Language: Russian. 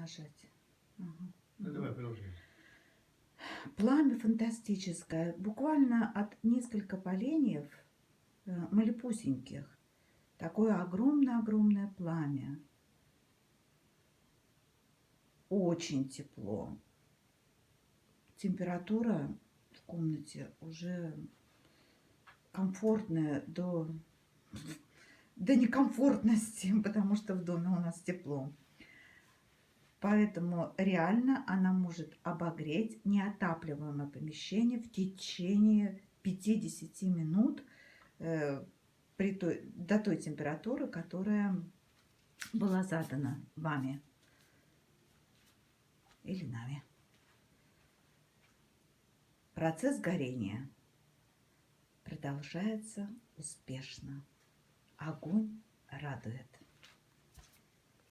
нажать. Ага. Ну, давай, продолжай. Пламя фантастическое. Буквально от несколько поленьев, малепусеньких. Такое огромное-огромное пламя. Очень тепло. Температура в комнате уже комфортная до некомфортности, потому что в доме у нас тепло. Поэтому реально она может обогреть неотапливаемое помещение в течение 50 минут до той температуры, которая была задана вами или нами. Процесс горения продолжается успешно. Огонь радует.